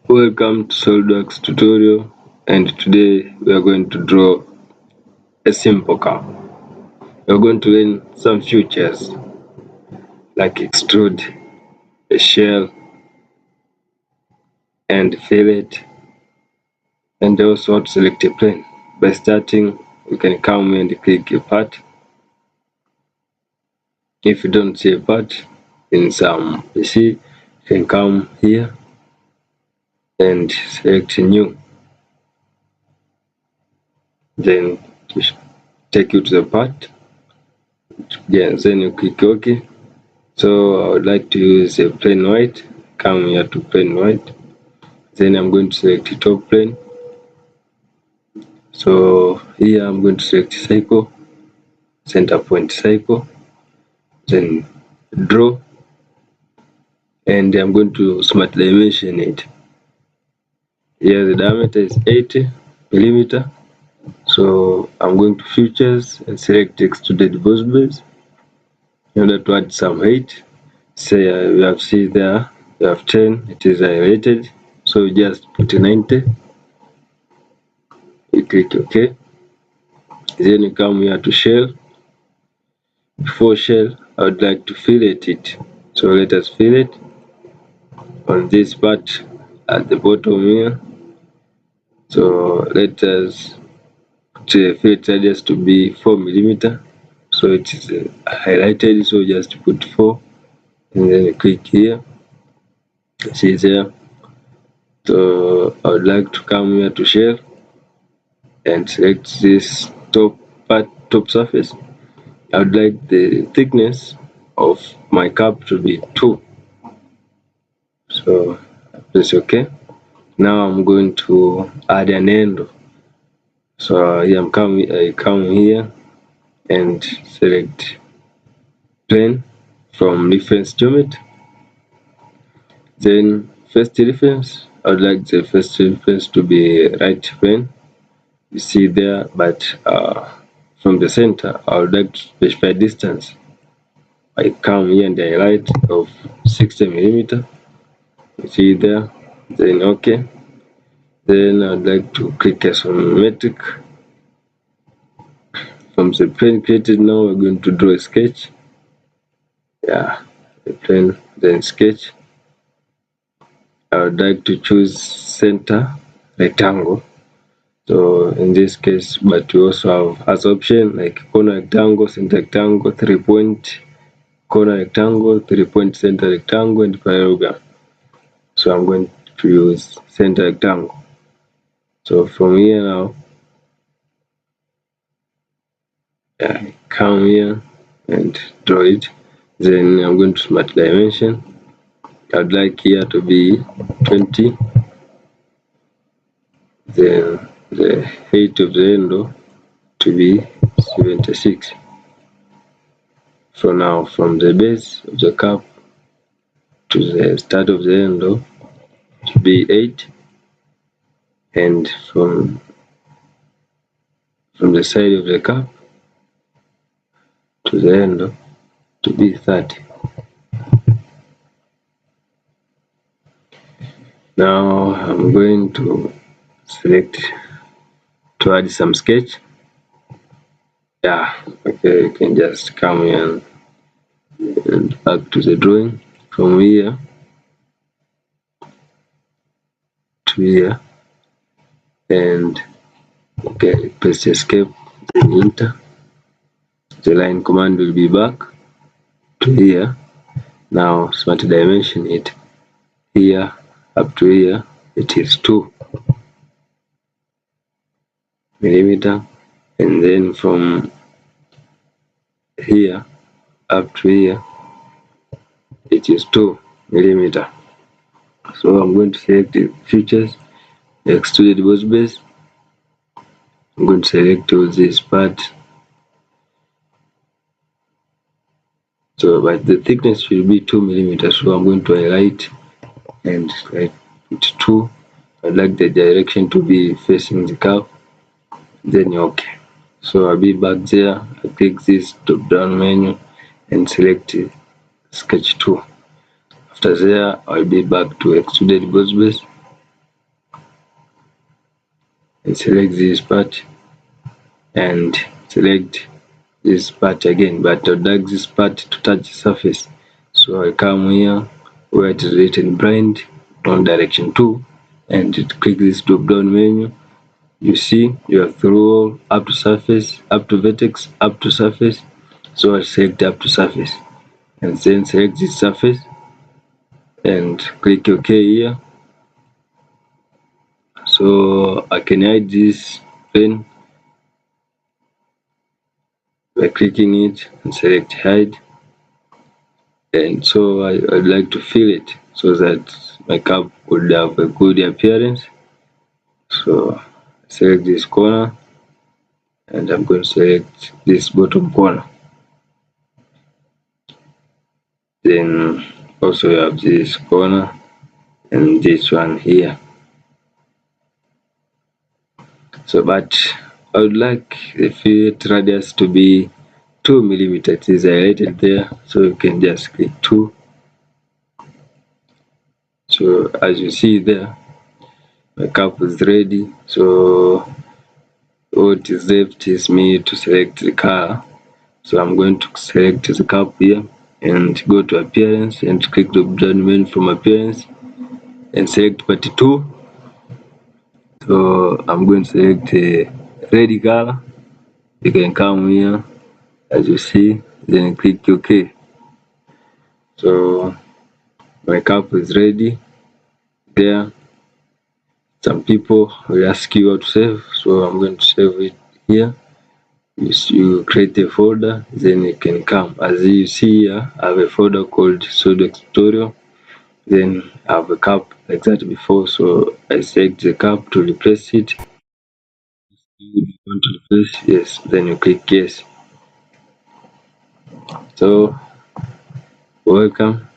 Welcome to SolidWorks tutorial, and today we are going to draw a simple car. We are going to learn some features like extrude, a shell, and fillet, and also how to select a plane. By starting, you can come and click a part. If you don't see a part in some PC, you can come here and select new. Then take you to the part. Yeah, then you click OK. So I would like to use a plain white. Come here to plain white. Then I'm going to select top plane. So here I'm going to select cycle, center point cycle, then draw, and I'm going to smart dimension it. Here the diameter is 80 millimeter. So I'm going to features and select extruded boss base in order to add some height. Say we have seen there, we have 10, it is rated, so just put 90. You click OK. Then you come here to shell. Before shell, I would like to fillet it. So let us fillet on this part at the bottom here. So let us put the fillet radius to be 4 millimeter. So it is highlighted, so just put 4, and then click here. See there. So I would like to come here to shell and select this top part, top surface. I would like the thickness of my cap to be 2. So press OK. Now I'm going to add an end. So here I come here and select plane from reference geometry. Then first reference, I would like the first reference to be right plane. You see there, but from the center, I would like to specify distance. I come here and I write of 60 millimeter. You see there, then OK. Then I'd like to click isometric. From the plane created, now we're going to draw a sketch. Yeah, the plane, then sketch. I would like to choose center rectangle. So in this case, but we also have as option like corner rectangle, center rectangle, 3-point corner rectangle, 3-point center rectangle, and parallelogram. So I'm going to use center rectangle. So from here now, I come here and draw it. Then I'm going to smart dimension. I'd like here to be 20. Then the height of the handle to be 76. So now from the base of the cap to the start of the handle to be 8, and from the side of the cap to the handle to be 30. Now I'm going to select to add some sketch. Yeah, okay, you can just come here and back to the drawing. From here to here, and okay, press escape, then enter. The line command will be back to here. Now smart dimension it. Here up to here, it is 2 millimeter, and then from here up to here, it is 2 millimeter. So I'm going to select the features, extruded boss base. I'm going to select this part. So but the thickness will be 2 millimeters. So I'm going to highlight and write 2. I'd like the direction to be facing the curve. Then OK. So I'll be back there. I click this drop down menu and select sketch 2. After there, I'll be back to extruded boss base. and select this part and select this part again, but I'd like this part to touch the surface. So I come here where it is written blind on direction 2 and click this drop down menu. You see you have through up to surface, up to vertex, up to surface. So I select up to surface and then select this surface and click OK here. So I can hide this pen by clicking it and select hide. And so I'd like to fill it so that my cup would have a good appearance. So select this corner and I'm going to select this bottom corner. Then also you have this corner and this one here. So but I would like the fillet radius to be 2 millimeters. It is highlighted there, so you can just click 2. So as you see there, my cup is ready. So what is left is me to select the color. So I'm going to select the cup here and go to appearance and click the down menu from appearance and select part 2. So I'm going to select a red color. You can come here as you see, then click OK. So my cup is ready there. Some people will ask you how to save, so I'm going to save it here. You create a folder, then you can come. As you see here, I have a folder called pseudo tutorial. Then I have a cup like that before, so I select the cup to replace it. You want to replace? Yes, then you click yes. So welcome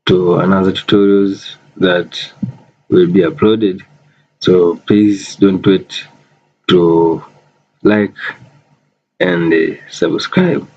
to another tutorials that will be uploaded. So please don't wait to like and subscribe.